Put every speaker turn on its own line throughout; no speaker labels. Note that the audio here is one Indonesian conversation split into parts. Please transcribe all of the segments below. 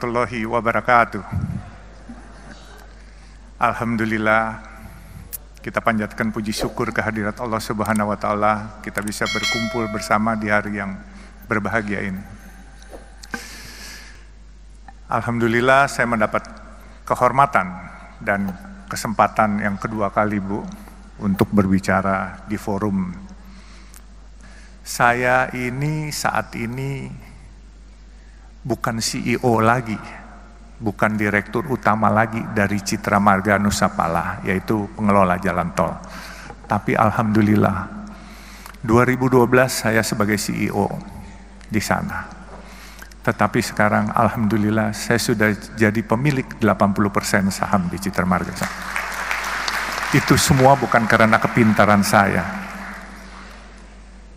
warahmatullahi wabarakatuh. Alhamdulillah, kita panjatkan puji syukur kehadirat Allah Subhanahu wa Ta'ala. Kita bisa berkumpul bersama di hari yang berbahagia ini. Alhamdulillah, saya mendapat kehormatan dan kesempatan yang kedua kali, Bu, untuk berbicara di forum. Saya ini saat ini bukan CEO lagi, bukan direktur utama lagi dari Citra Marga Nusapala, yaitu pengelola jalan tol. Tapi alhamdulillah, 2012 saya sebagai CEO di sana. Tetapi sekarang alhamdulillah saya sudah jadi pemilik 80% saham di Citra Marga. Itu semua bukan karena kepintaran saya,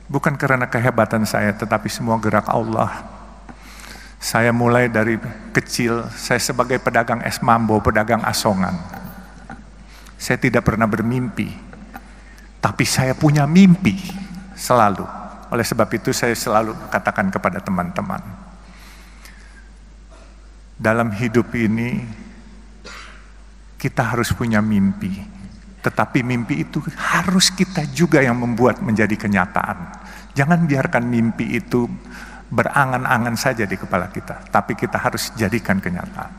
bukan karena kehebatan saya, tetapi semua gerak Allah. Saya mulai dari kecil, saya sebagai pedagang es mambo, pedagang asongan. Saya tidak pernah bermimpi, tapi saya punya mimpi selalu. Oleh sebab itu saya selalu katakan kepada teman-teman, dalam hidup ini kita harus punya mimpi, tetapi mimpi itu harus kita juga yang membuat menjadi kenyataan. Jangan biarkan mimpi itu berangan-angan saja di kepala kita, tapi kita harus jadikan kenyataan.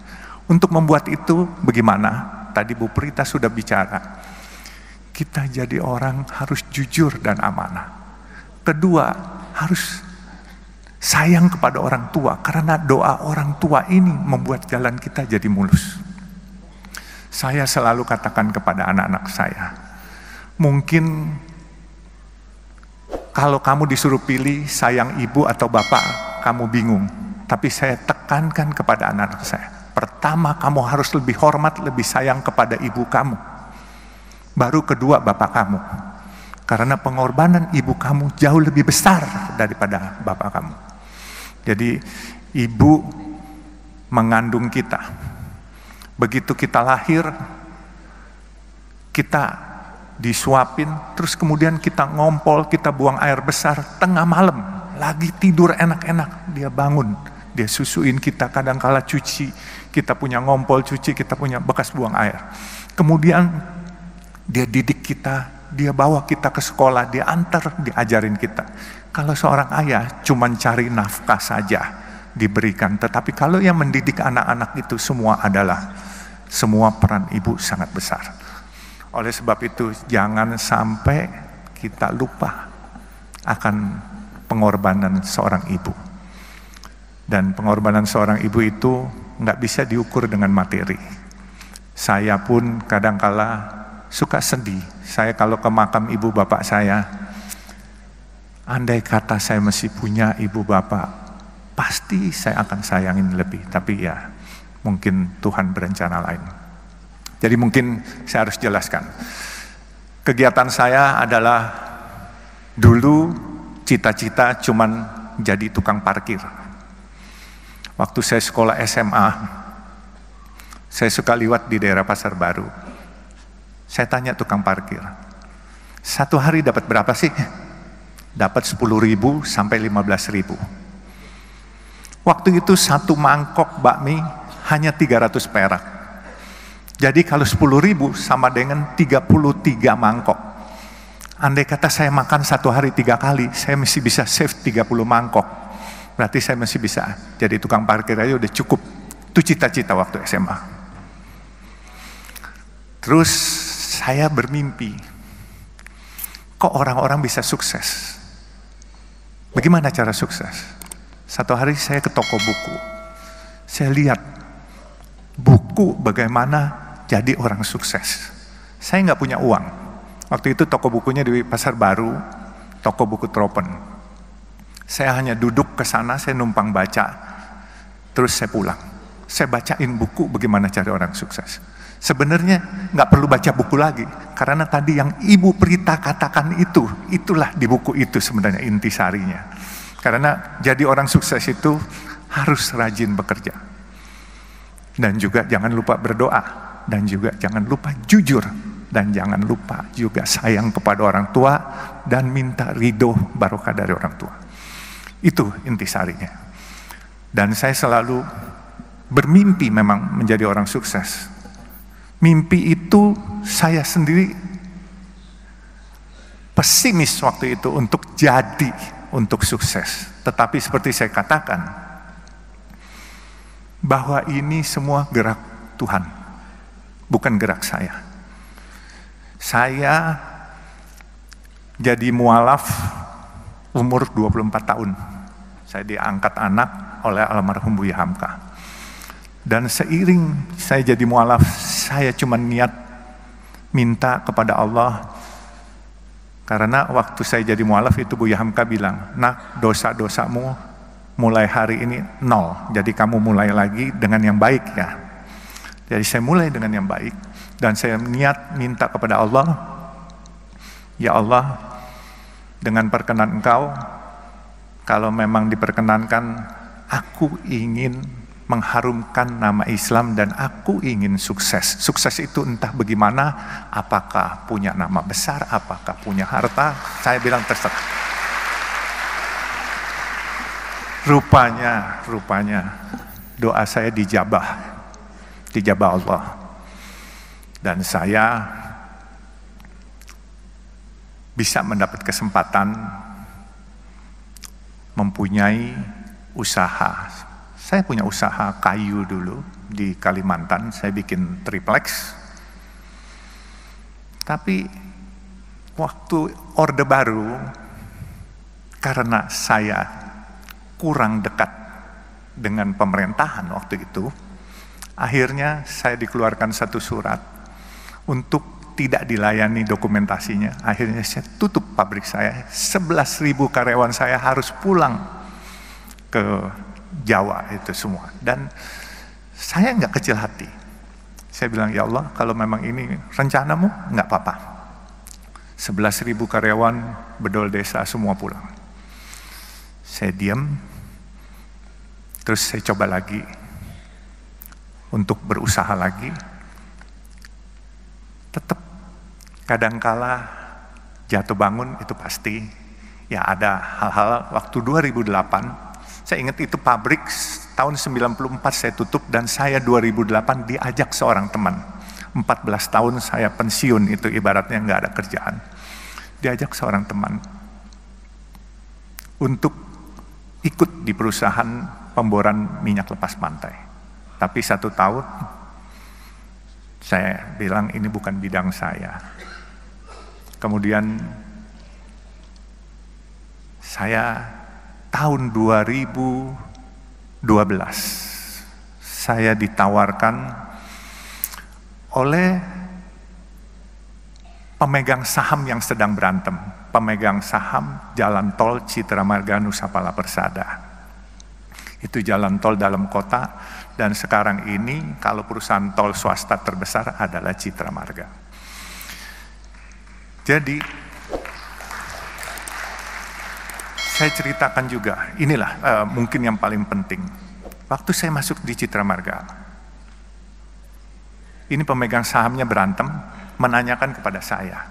Untuk membuat itu bagaimana? Tadi Bu Prita sudah bicara, kita jadi orang harus jujur dan amanah. Kedua, harus sayang kepada orang tua, karena doa orang tua ini membuat jalan kita jadi mulus. Saya selalu katakan kepada anak-anak saya, mungkin kalau kamu disuruh pilih sayang ibu atau bapak, kamu bingung. Tapi saya tekankan kepada anak-anak saya, pertama kamu harus lebih hormat, lebih sayang kepada ibu kamu. Baru kedua bapak kamu. Karena pengorbanan ibu kamu jauh lebih besar daripada bapak kamu. Jadi ibu mengandung kita. Begitu kita lahir, kita disuapin, terus kemudian kita ngompol, kita buang air besar, tengah malam, lagi tidur enak-enak, dia bangun, dia susuin kita, kadangkala cuci, kita punya ngompol cuci, kita punya bekas buang air. Kemudian dia didik kita, dia bawa kita ke sekolah, dia antar, diajarin kita. Kalau seorang ayah cuman cari nafkah saja diberikan, tetapi kalau yang mendidik anak-anak itu semua peran ibu sangat besar. Oleh sebab itu, jangan sampai kita lupa akan pengorbanan seorang ibu. Dan pengorbanan seorang ibu itu nggak bisa diukur dengan materi. Saya pun kadangkala suka sedih. Saya kalau ke makam ibu bapak saya, andai kata saya masih punya ibu bapak, pasti saya akan sayangin lebih. Tapi ya, mungkin Tuhan berencana lain. Jadi mungkin saya harus jelaskan. Kegiatan saya adalah dulu cita-cita cuman jadi tukang parkir. Waktu saya sekolah SMA, saya suka liwat di daerah Pasar Baru. Saya tanya tukang parkir, satu hari dapat berapa sih? Dapat 10.000 sampai 15.000. Waktu itu satu mangkok bakmi hanya 300 perak. Jadi kalau 10.000 sama dengan 33 mangkok. Andai kata saya makan satu hari 3 kali, saya masih bisa save 30 mangkok. Berarti saya masih bisa jadi tukang parkir aja udah cukup. Itu cita-cita waktu SMA. Terus saya bermimpi, kok orang-orang bisa sukses? Bagaimana cara sukses? Satu hari saya ke toko buku. Saya lihat buku bagaimana jadi orang sukses. Saya nggak punya uang. Waktu itu toko bukunya di Pasar Baru, toko buku Tropen. Saya hanya duduk ke sana, saya numpang baca, terus saya pulang. Saya bacain buku bagaimana cari orang sukses. Sebenarnya nggak perlu baca buku lagi, karena tadi yang Ibu Prita katakan itulah di buku itu sebenarnya intisarinya. Karena jadi orang sukses itu harus rajin bekerja. Dan juga jangan lupa berdoa. Dan juga jangan lupa jujur, dan jangan lupa juga sayang kepada orang tua, dan minta ridho barokah dari orang tua. Itu intisarinya. Dan saya selalu bermimpi memang menjadi orang sukses. Mimpi itu saya sendiri pesimis waktu itu untuk sukses. Tetapi seperti saya katakan, bahwa ini semua gerak Tuhan, bukan gerak saya. Saya jadi mualaf umur 24 tahun. Saya diangkat anak oleh almarhum Buya Hamka. Dan seiring saya jadi mualaf, saya cuma niat minta kepada Allah. Karena waktu saya jadi mualaf itu Buya Hamka bilang, "Nak, dosa-dosamu mulai hari ini 0. Jadi kamu mulai lagi dengan yang baik ya." Jadi saya mulai dengan yang baik. Dan saya niat minta kepada Allah, "Ya Allah, dengan perkenan Engkau, kalau memang diperkenankan, aku ingin mengharumkan nama Islam dan aku ingin sukses." Sukses itu entah bagaimana, apakah punya nama besar, apakah punya harta, saya bilang terserah. Rupanya doa saya dijabah Allah. Dan saya bisa mendapat kesempatan mempunyai usaha. Saya punya usaha kayu dulu di Kalimantan, saya bikin triplex. Tapi waktu Orde Baru, karena saya kurang dekat dengan pemerintahan waktu itu, akhirnya saya dikeluarkan satu surat untuk tidak dilayani dokumentasinya. Akhirnya saya tutup pabrik saya. 11.000 karyawan saya harus pulang ke Jawa itu semua. Dan saya nggak kecil hati. Saya bilang, "Ya Allah, kalau memang ini rencanamu, nggak apa-apa. 11.000 karyawan bedol desa semua pulang." Saya diam, terus saya coba lagi untuk berusaha lagi. Tetap kadangkala jatuh bangun itu pasti. Ya ada hal-hal waktu 2008, saya ingat itu pabrik tahun 94 saya tutup dan saya 2008 diajak seorang teman. 14 tahun saya pensiun itu ibaratnya nggak ada kerjaan. Diajak seorang teman untuk ikut di perusahaan pemboran minyak lepas pantai. Tapi 1 tahun saya bilang ini bukan bidang saya. Kemudian saya tahun 2012 saya ditawarkan oleh pemegang saham yang sedang berantem, pemegang saham jalan tol Citra Marga Nusapala Persada. Itu jalan tol dalam kota, dan sekarang ini kalau perusahaan tol swasta terbesar adalah Citra Marga. Jadi saya ceritakan juga, inilah mungkin yang paling penting. Waktu saya masuk di Citra Marga, ini pemegang sahamnya berantem, menanyakan kepada saya,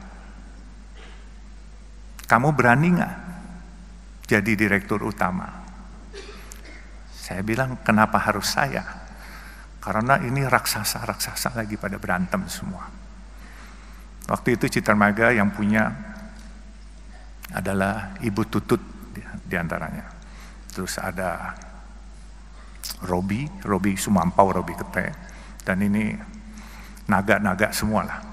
"Kamu berani nggak jadi direktur utama?" Saya bilang, "Kenapa harus saya? Karena ini raksasa-raksasa lagi pada berantem semua." Waktu itu Citra Marga yang punya adalah Ibu Tutut diantaranya. Terus ada Robi Sumampau, Robi Kete, dan ini naga-naga semualah.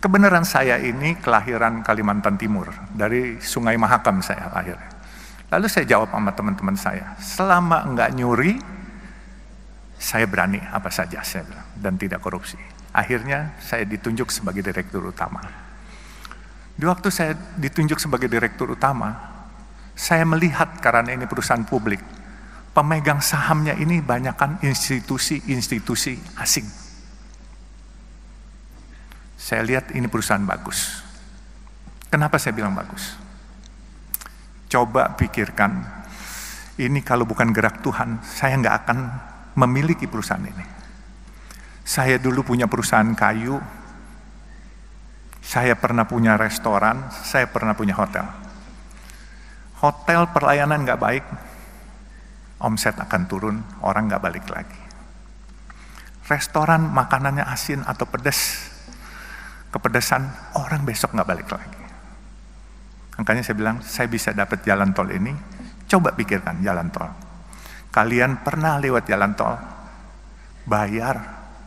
Kebenaran saya ini kelahiran Kalimantan Timur, dari Sungai Mahakam saya lahir. Lalu saya jawab sama teman-teman saya, selama enggak nyuri, saya berani apa saja saya bilang, dan tidak korupsi. Akhirnya saya ditunjuk sebagai direktur utama. Di waktu saya ditunjuk sebagai direktur utama, saya melihat karena ini perusahaan publik, pemegang sahamnya ini banyakkan institusi-institusi asing. Saya lihat ini perusahaan bagus. Kenapa saya bilang bagus? Coba pikirkan, ini kalau bukan gerak Tuhan, saya nggak akan memiliki perusahaan ini. Saya dulu punya perusahaan kayu, saya pernah punya restoran, saya pernah punya hotel. Hotel pelayanan nggak baik, omset akan turun, orang nggak balik lagi. restoran makanannya asin atau pedas, kepedesan, orang besok nggak balik lagi. Makanya saya bilang, saya bisa dapat jalan tol ini, coba pikirkan jalan tol. Kalian pernah lewat jalan tol, bayar,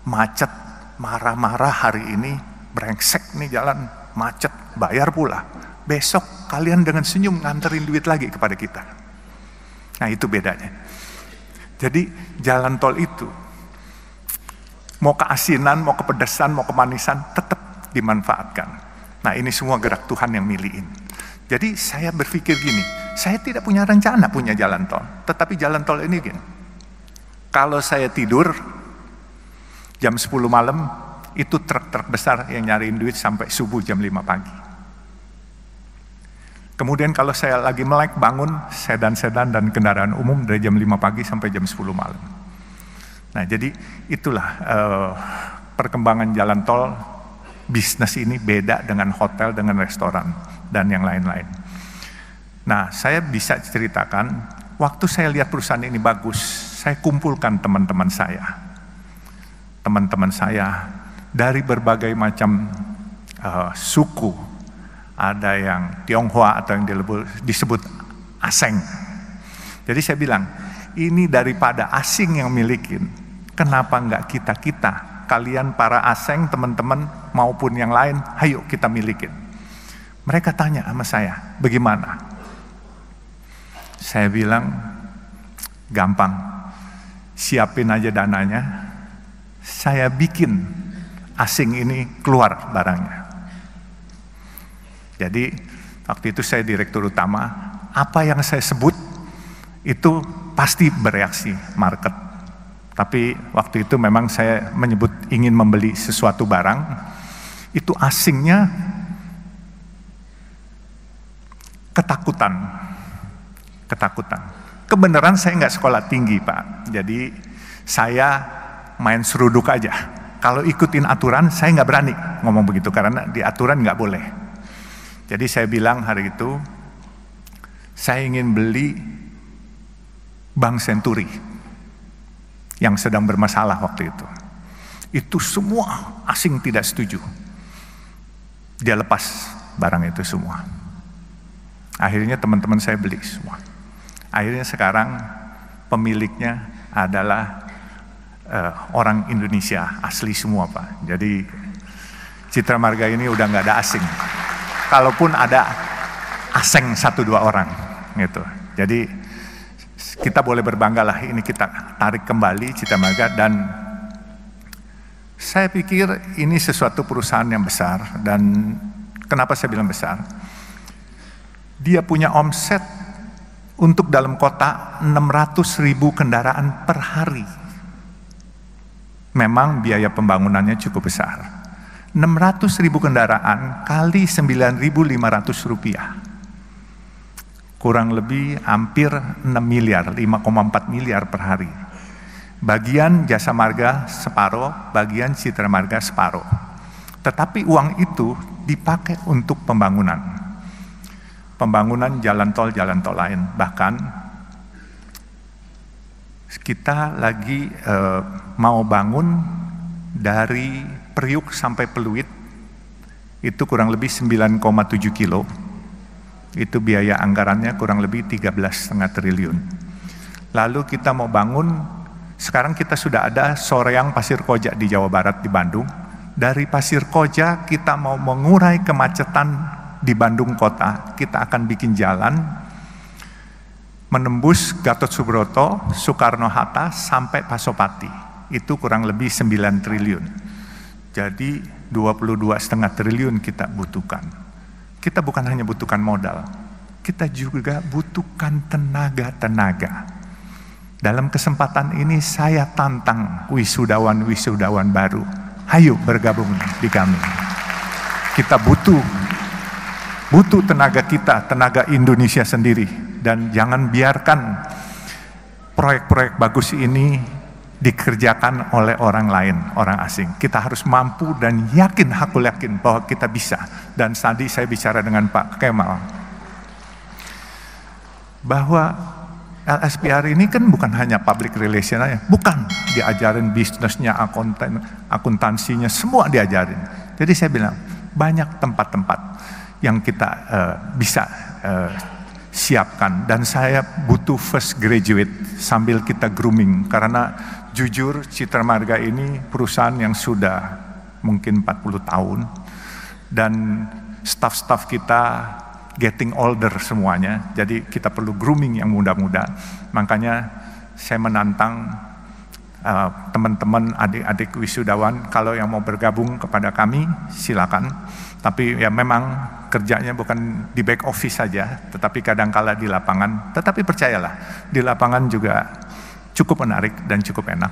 macet, marah-marah hari ini, brengsek nih jalan, macet, bayar pula. Besok kalian dengan senyum nganterin duit lagi kepada kita. Nah itu bedanya. Jadi jalan tol itu, mau keasinan, mau kepedesan, mau kemanisan, tetap dimanfaatkan. Nah ini semua gerak Tuhan yang milihin. Jadi saya berpikir gini, saya tidak punya rencana punya jalan tol, tetapi jalan tol ini gini. Kalau saya tidur, jam 10 malam, itu truk-truk besar yang nyariin duit sampai subuh jam 5 pagi. Kemudian kalau saya lagi melek bangun, sedan-sedan dan kendaraan umum dari jam 5 pagi sampai jam 10 malam. Nah jadi itulah perkembangan jalan tol, bisnis ini beda dengan hotel, dengan restoran, dan yang lain-lain. Nah saya bisa ceritakan, waktu saya lihat perusahaan ini bagus, saya kumpulkan teman-teman saya. Teman-teman saya dari berbagai macam suku, ada yang Tionghoa atau yang disebut Aseng. Jadi saya bilang, ini daripada asing yang milikin, kenapa enggak kita-kita, kalian para Aseng, teman-teman maupun yang lain, ayo kita milikin. Mereka tanya sama saya, bagaimana? Saya bilang, gampang, siapin aja dananya, saya bikin asing ini keluar barangnya. Jadi waktu itu saya direktur utama, apa yang saya sebut itu pasti bereaksi market. Tapi waktu itu memang saya menyebut ingin membeli sesuatu barang, itu asingnya ketakutan. Kebenaran saya nggak sekolah tinggi Pak, jadi saya main seruduk aja. Kalau ikutin aturan saya nggak berani ngomong begitu karena di aturan nggak boleh. Jadi saya bilang hari itu saya ingin beli Bank Senturi yang sedang bermasalah waktu itu. Itu semua asing tidak setuju. Dia lepas barang itu semua. Akhirnya teman-teman saya beli semua. Akhirnya sekarang pemiliknya adalah orang Indonesia asli semua Pak. Jadi Citra Marga ini udah nggak ada asing. Kalaupun ada asing 1-2 orang gitu. Jadi kita boleh berbangga lah, ini kita tarik kembali Citra Marga, dan saya pikir ini sesuatu perusahaan yang besar. Dan kenapa saya bilang besar? Dia punya omset untuk dalam kota 600.000 kendaraan per hari. Memang biaya pembangunannya cukup besar. 600.000 kendaraan kali 9.500 rupiah. Kurang lebih hampir 6 miliar, 5,4 miliar per hari. Bagian Jasa Marga separuh, bagian Citra Marga separuh. Tetapi uang itu dipakai untuk pembangunan. Pembangunan jalan tol lain. Bahkan kita lagi mau bangun dari Priuk sampai Peluit, itu kurang lebih 9,7 kilo. Itu biaya anggarannya kurang lebih 13,5 triliun. Lalu kita mau bangun, sekarang kita sudah ada Soreang Pasir Koja di Jawa Barat, di Bandung. Dari Pasir Koja kita mau mengurai kemacetan di Bandung kota, kita akan bikin jalan menembus Gatot Subroto, Soekarno-Hatta sampai Pasopati. Itu kurang lebih 9 triliun. Jadi 22,5 triliun kita butuhkan. Kita bukan hanya butuhkan modal, kita juga butuhkan tenaga-tenaga. Dalam kesempatan ini saya tantang wisudawan-wisudawan baru. Ayo bergabung di kami. Kita butuh tenaga kita, tenaga Indonesia sendiri. Dan jangan biarkan proyek-proyek bagus ini dikerjakan oleh orang lain, orang asing. Kita harus mampu dan aku yakin bahwa kita bisa. Dan tadi saya bicara dengan Pak Kemal, bahwa LSPR ini kan bukan hanya public relation aja, bukan, diajarin bisnisnya, akuntansinya, semua diajarin. Jadi saya bilang, banyak tempat-tempat yang kita bisa siapkan, dan saya butuh fresh graduate sambil kita grooming, karena jujur Citra Marga ini perusahaan yang sudah mungkin 40 tahun, dan staff-staff kita getting older semuanya, jadi kita perlu grooming yang muda-muda. Makanya saya menantang teman-teman, adik-adik wisudawan, kalau yang mau bergabung kepada kami silakan. Tapi ya memang kerjanya bukan di back office saja, tetapi kadang-kala di lapangan. Tetapi percayalah, di lapangan juga cukup menarik dan cukup enak.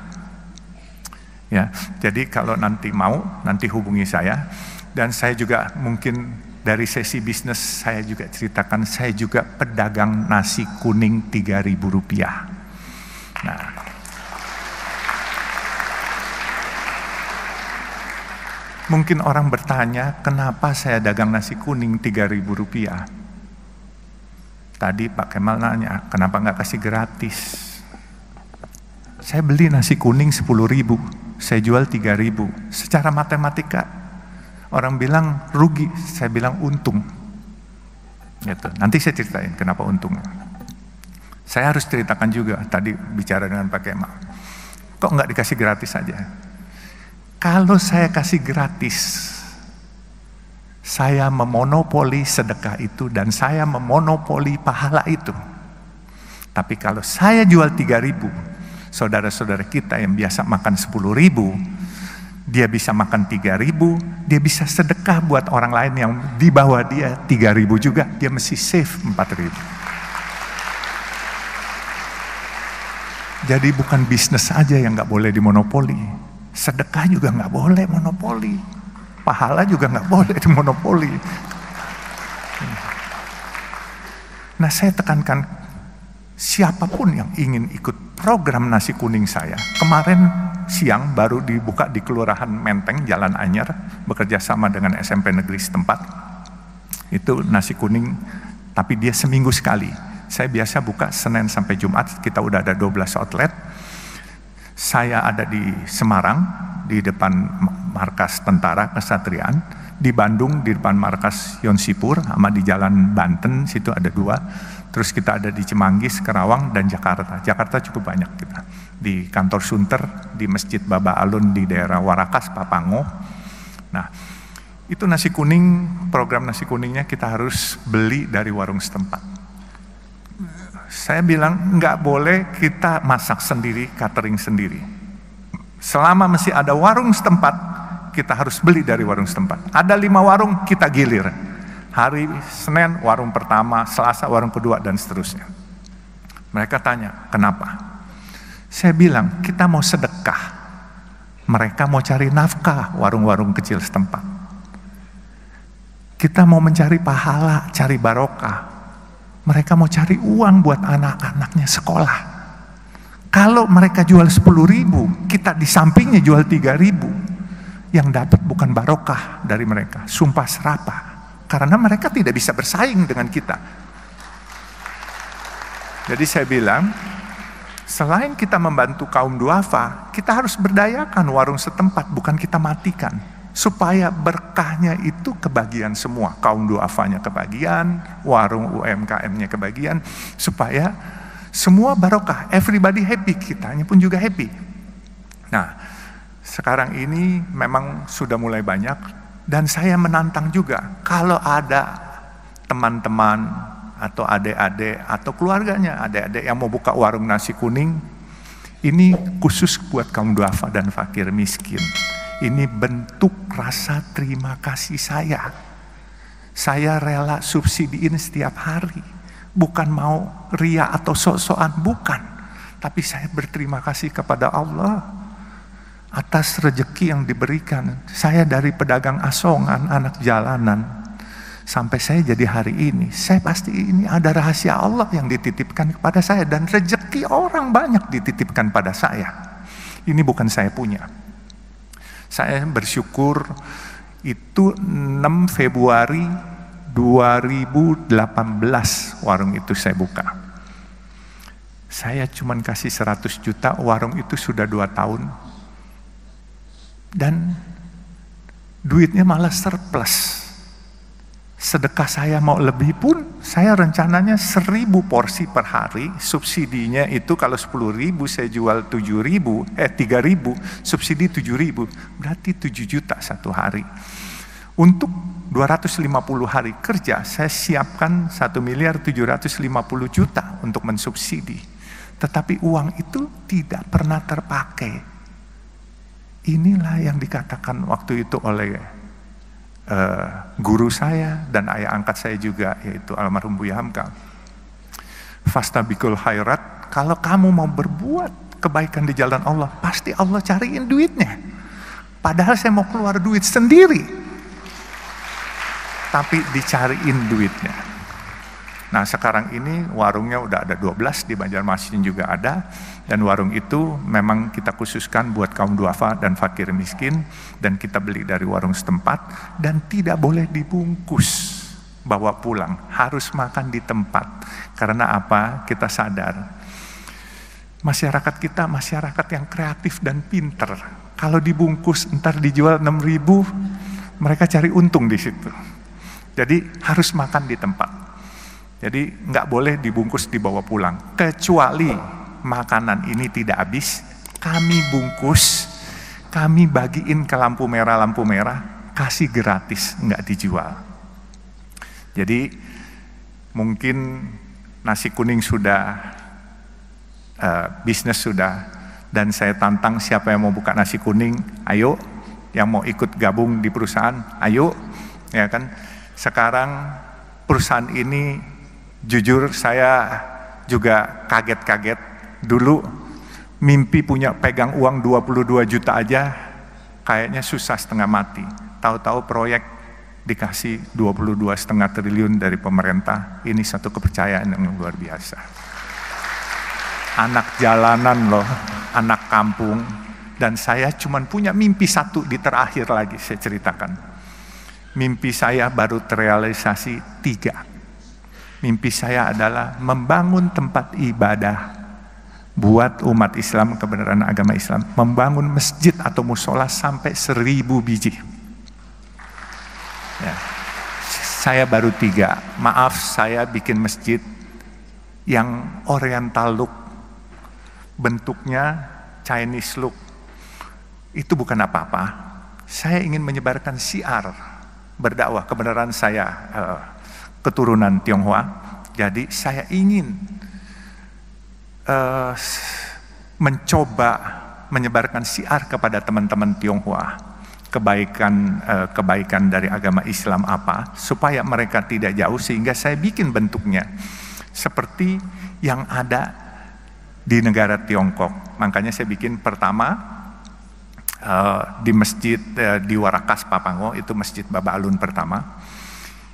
Ya, jadi kalau nanti mau, nanti hubungi saya. Dan saya juga mungkin dari sesi bisnis saya juga ceritakan, saya juga pedagang nasi kuning Rp3.000. Nah, mungkin orang bertanya, kenapa saya dagang nasi kuning Rp3.000? Tadi Pak Kemal nanya, kenapa nggak kasih gratis? Saya beli nasi kuning 10.000, saya jual 3.000. Secara matematika, orang bilang rugi, saya bilang untung. Gitu. Nanti saya ceritain kenapa untung. Saya harus ceritakan juga, tadi bicara dengan Pak Kemal. Kok nggak dikasih gratis saja? Kalau saya kasih gratis, saya memonopoli sedekah itu dan saya memonopoli pahala itu. Tapi kalau saya jual 3.000, saudara-saudara kita yang biasa makan 10.000, dia bisa makan 3.000, dia bisa sedekah buat orang lain yang di bawah dia 3.000 juga, dia mesti save 4.000. Jadi bukan bisnis aja yang nggak boleh dimonopoli, sedekah juga nggak boleh monopoli, pahala juga nggak boleh dimonopoli. Nah, saya tekankan, siapapun yang ingin ikut program nasi kuning saya, kemarin siang baru dibuka di Kelurahan Menteng, Jalan Anyar, bekerja sama dengan SMP negeri setempat. Itu nasi kuning, tapi dia seminggu sekali. Saya biasa buka Senin sampai Jumat, kita udah ada 12 outlet. Saya ada di Semarang, di depan markas tentara Kesatriaan, di Bandung, di depan markas Yonsipur, sama di Jalan Banten, situ ada 2. Terus kita ada di Cimanggis, Karawang, dan Jakarta. Jakarta cukup banyak kita. Di kantor Sunter, di Masjid Baba Alun di daerah Warakas, Papango. Nah, itu nasi kuning, program nasi kuningnya kita harus beli dari warung setempat. Saya bilang, nggak boleh kita masak sendiri, catering sendiri. Selama masih ada warung setempat, kita harus beli dari warung setempat. Ada 5 warung, kita gilir. Hari Senin warung pertama, Selasa warung kedua, dan seterusnya. Mereka tanya, kenapa? Saya bilang, kita mau sedekah. Mereka mau cari nafkah, warung-warung kecil setempat. Kita mau mencari pahala, cari barokah. Mereka mau cari uang buat anak-anaknya sekolah. Kalau mereka jual 10.000, kita di sampingnya jual 3.000. Yang dapat bukan barokah dari mereka, sumpah serapah. Karena mereka tidak bisa bersaing dengan kita. Jadi saya bilang, selain kita membantu kaum duafa, kita harus berdayakan warung setempat, bukan kita matikan. Supaya berkahnya itu kebagian semua. Kaum duafanya kebagian, warung UMKM-nya kebagian. Supaya semua barokah, everybody happy, kitanya pun juga happy. Nah, sekarang ini memang sudah mulai banyak. Dan saya menantang juga, kalau ada teman-teman atau adik-adik atau keluarganya, adik-adik yang mau buka warung nasi kuning, ini khusus buat kaum duafa dan fakir miskin. Ini bentuk rasa terima kasih saya. Saya rela subsidiin setiap hari. Bukan mau ria atau sok-sokan, bukan. Tapi saya berterima kasih kepada Allah atas rezeki yang diberikan. Saya dari pedagang asongan, anak jalanan, sampai saya jadi hari ini. Saya pasti ini ada rahasia Allah yang dititipkan kepada saya, dan rezeki orang banyak dititipkan pada saya. Ini bukan saya punya. Saya bersyukur itu 6 Februari 2018 warung itu saya buka. Saya cuman kasih 100 juta, warung itu sudah 2 tahun. Dan duitnya malah surplus. Sedekah saya mau lebih pun, saya rencananya 1000 porsi per hari, subsidinya itu kalau 10.000 saya jual 3.000, subsidi 7.000, berarti 7 juta satu hari. Untuk 250 hari kerja, saya siapkan 1.750.000.000 untuk mensubsidi. Tetapi uang itu tidak pernah terpakai. Inilah yang dikatakan waktu itu oleh guru saya dan ayah angkat saya juga, yaitu almarhum Buya Hamka. Fastabikul khairat, kalau kamu mau berbuat kebaikan di jalan Allah, pasti Allah cariin duitnya. Padahal saya mau keluar duit sendiri, tapi dicariin duitnya. Nah sekarang ini warungnya udah ada 12, di Banjarmasin juga ada. Dan warung itu memang kita khususkan buat kaum duafa dan fakir miskin. Dan kita beli dari warung setempat. Dan tidak boleh dibungkus, bawa pulang. Harus makan di tempat. Karena apa? Kita sadar masyarakat kita masyarakat yang kreatif dan pinter. Kalau dibungkus ntar dijual 6.000, mereka cari untung di situ. Jadi harus makan di tempat. Jadi nggak boleh dibungkus dibawa pulang. Kecuali makanan ini tidak habis, kami bungkus, kami bagiin ke lampu merah, kasih gratis, nggak dijual. Jadi mungkin nasi kuning sudah, bisnis sudah, dan saya tantang siapa yang mau buka nasi kuning, ayo, yang mau ikut gabung di perusahaan, ayo, ya kan. Sekarang perusahaan ini jujur saya juga kaget-kaget. Dulu mimpi punya pegang uang 22 juta aja kayaknya susah setengah mati. Tahu-tahu proyek dikasih 22,5 triliun dari pemerintah. Ini satu kepercayaan yang luar biasa. Anak jalanan loh, anak kampung. Dan saya cuma punya mimpi satu di terakhir lagi saya ceritakan. Mimpi saya baru terrealisasi 3. Mimpi saya adalah membangun tempat ibadah buat umat Islam, kebenaran agama Islam, membangun masjid atau musola sampai 1.000 biji. Ya. Saya baru 3. Maaf, saya bikin masjid yang oriental look, bentuknya Chinese look. Itu bukan apa-apa. Saya ingin menyebarkan syiar berdakwah, kebenaran saya keturunan Tionghoa. Jadi saya ingin mencoba menyebarkan syiar kepada teman-teman Tionghoa, kebaikan dari agama Islam apa, supaya mereka tidak jauh, sehingga saya bikin bentuknya seperti yang ada di negara Tiongkok. Makanya saya bikin pertama di masjid di Warakas Papango, itu masjid Baba Alun pertama.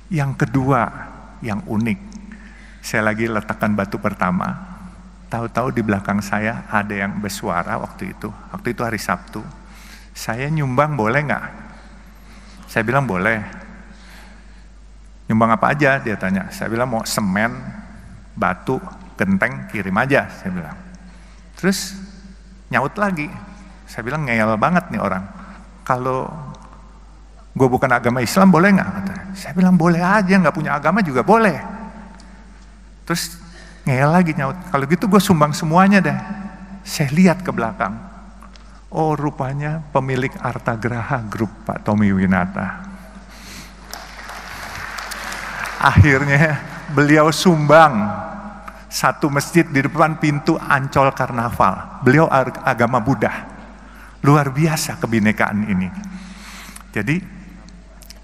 Yang kedua, yang unik, saya lagi letakkan batu pertama, tahu-tahu di belakang saya ada yang bersuara waktu itu hari Sabtu. Saya nyumbang boleh nggak? Saya bilang boleh. Nyumbang apa aja? Dia tanya. Saya bilang mau semen, batu, genteng, kirim aja, saya bilang. Terus nyaut lagi. Saya bilang ngeyel banget nih orang. Kalau gue bukan agama Islam boleh nggak? Saya bilang boleh aja, nggak punya agama juga boleh. Terus ngeyel lagi nyaut. Kalau gitu gue sumbang semuanya deh. Saya lihat ke belakang. Oh rupanya pemilik Artagraha Group, Pak Tommy Winata. Akhirnya beliau sumbang satu masjid di depan pintu Ancol Karnaval. Beliau agama Buddha. Luar biasa kebinekaan ini. Jadi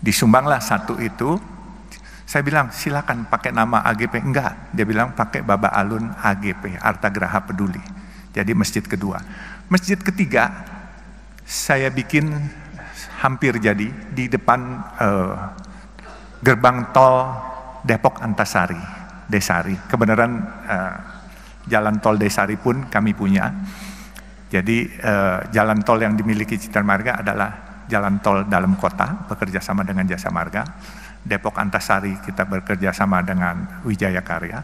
disumbanglah satu itu. Saya bilang silakan pakai nama AGP. Enggak, dia bilang pakai Baba Alun AGP, Artagraha Peduli. Jadi masjid kedua. Masjid ketiga saya bikin hampir jadi di depan gerbang tol Depok Antasari, Desari. Kebenaran jalan tol Desari pun kami punya. Jadi jalan tol yang dimiliki Citra Marga adalah jalan tol dalam kota, bekerja sama dengan Jasa Marga. Depok Antasari kita bekerja sama dengan Wijaya Karya.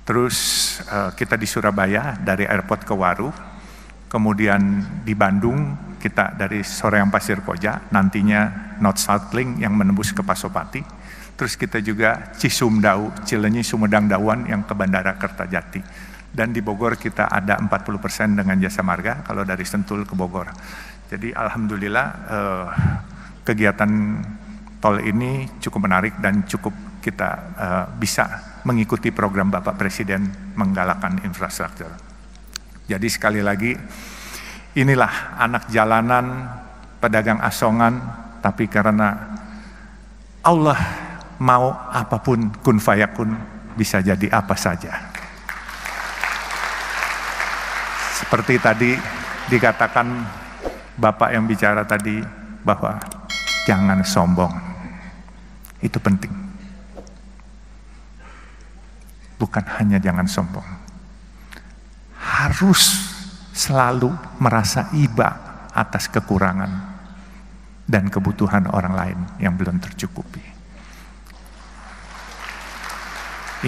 Terus kita di Surabaya dari airport ke Waru, kemudian di Bandung kita dari Soreang Pasir Koja, nantinya North South Link yang menembus ke Pasopati. Terus kita juga Cisumdau, Cilenyi, Sumedang, Dawan yang ke Bandara Kertajati. Dan di Bogor kita ada 40% dengan jasa marga kalau dari Sentul ke Bogor. Jadi alhamdulillah kegiatan tol ini cukup menarik dan cukup kita bisa mengikuti program Bapak Presiden menggalakkan infrastruktur. Jadi sekali lagi, inilah anak jalanan, pedagang asongan, tapi karena Allah mau apapun kun fayakun, bisa jadi apa saja. Seperti tadi dikatakan Bapak yang bicara tadi bahwa jangan sombong, itu penting. Bukan hanya jangan sombong, harus selalu merasa iba atas kekurangan dan kebutuhan orang lain yang belum tercukupi.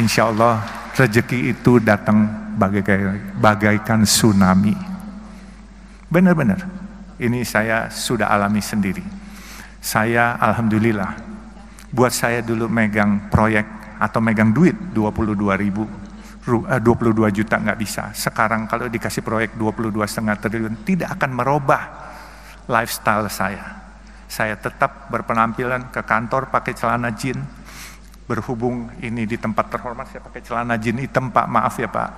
Insya Allah rezeki itu datang bagaikan tsunami. Benar-benar, ini saya sudah alami sendiri. Saya alhamdulillah, buat saya dulu megang proyek atau megang duit 22 juta nggak bisa. Sekarang kalau dikasih proyek 22,5 triliun tidak akan merubah lifestyle saya. Saya tetap berpenampilan ke kantor pakai celana jeans. Berhubung ini di tempat terhormat saya pakai celana jeans hitam Pak, maaf ya Pak.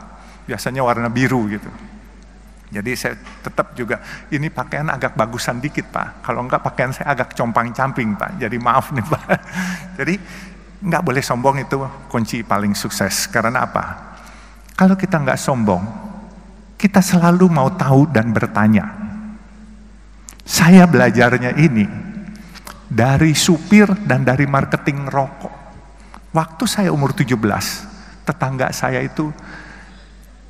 Biasanya warna biru gitu. Jadi saya tetap juga ini pakaian agak bagusan dikit Pak. Kalau enggak pakaian saya agak compang-camping Pak. Jadi maaf nih Pak. Jadi nggak boleh sombong, itu kunci paling sukses. Karena apa? Kalau kita nggak sombong, kita selalu mau tahu dan bertanya. Saya belajarnya ini dari supir dan dari marketing rokok. Waktu saya umur 17, tetangga saya itu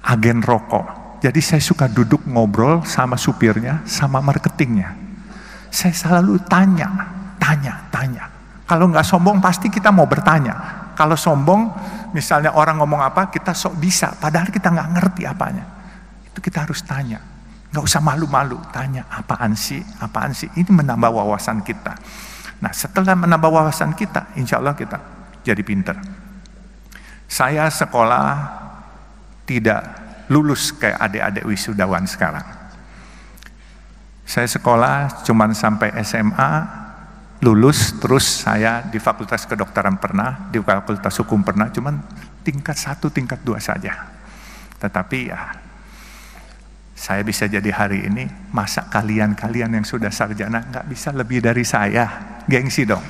agen rokok. Jadi saya suka duduk ngobrol sama supirnya, sama marketingnya. Saya selalu tanya. Kalau nggak sombong pasti kita mau bertanya. Kalau sombong, misalnya orang ngomong apa, kita sok bisa, padahal kita nggak ngerti apanya. Itu kita harus tanya. Nggak usah malu-malu, tanya apaan sih. Ini menambah wawasan kita. Nah setelah menambah wawasan kita, insya Allah kita jadi pinter. Saya sekolah tidak lulus kayak adik-adik wisudawan sekarang. Saya sekolah cuman sampai SMA, lulus, terus saya di Fakultas Kedokteran pernah, di Fakultas Hukum pernah, cuman tingkat 1, tingkat 2 saja. Tetapi ya, saya bisa jadi hari ini, masa kalian yang sudah sarjana nggak bisa lebih dari saya? Gengsi dong.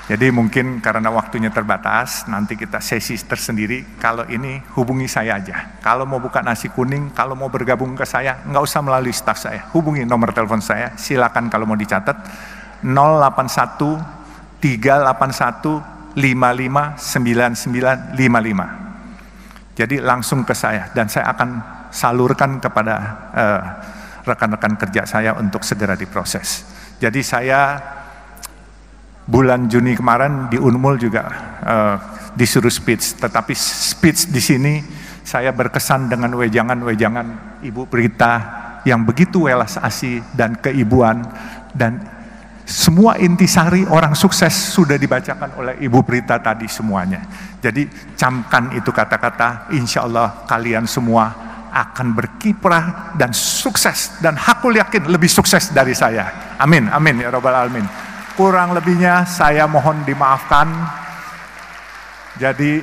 Jadi mungkin karena waktunya terbatas, nanti kita sesi tersendiri. Kalau ini hubungi saya aja. Kalau mau buka nasi kuning, kalau mau bergabung ke saya, nggak usah melalui staf saya. Hubungi nomor telepon saya, silakan kalau mau dicatat. 081 381 559955. Jadi langsung ke saya dan saya akan salurkan kepada rekan-rekan kerja saya untuk segera diproses. Jadi saya bulan Juni kemarin di Unmul juga disuruh speech, tetapi speech di sini saya berkesan dengan wejangan-wejangan Ibu Prita yang begitu welas asih dan keibuan, dan semua intisari orang sukses sudah dibacakan oleh Ibu Prita tadi semuanya. Jadi camkan itu kata-kata, insya Allah kalian semua akan berkiprah dan sukses, dan aku yakin lebih sukses dari saya. Amin, amin ya Rabbal Alamin. Kurang lebihnya saya mohon dimaafkan. Jadi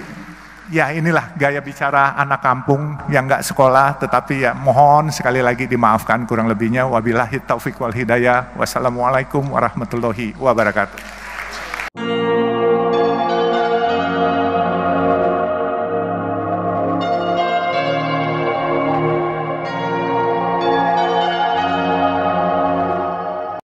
ya inilah gaya bicara anak kampung yang nggak sekolah, tetapi ya mohon sekali lagi dimaafkan kurang lebihnya. Wabillahi taufiq wal hidayah. Wassalamualaikum warahmatullahi wabarakatuh.